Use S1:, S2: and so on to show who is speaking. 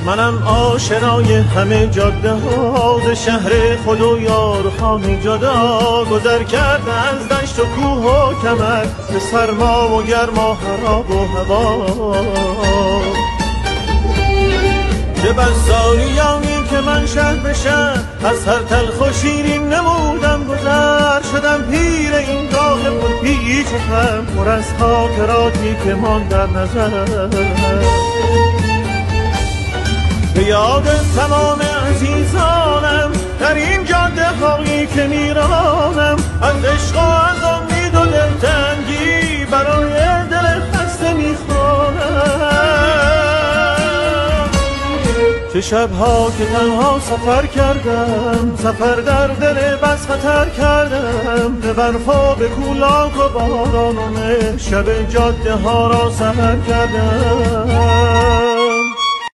S1: منم آشنای همه جاده ها، ز شهر خود و یارخانه جدا. گذر کرده از دشت و کوه و کمر، به سرما و گرما خراب و هوا. چه بس سالیانی که من شهر به شهر، از هر تلخ و شیرین نمودم گذر. شدم پیر این راه پر پیچ و خم، پر از خاطراتی که مان در نظر. به یاد تمام عزیزانم در این جاده هایی که میرانم، از عشق و از امید و دلتنگی برای دل خسته میخوانم. چه شبها که تنها سفر کردم، سفر در دل بس خطر کردم. به برف و به کولاک و باران و شب جاده ها را سفر کردم.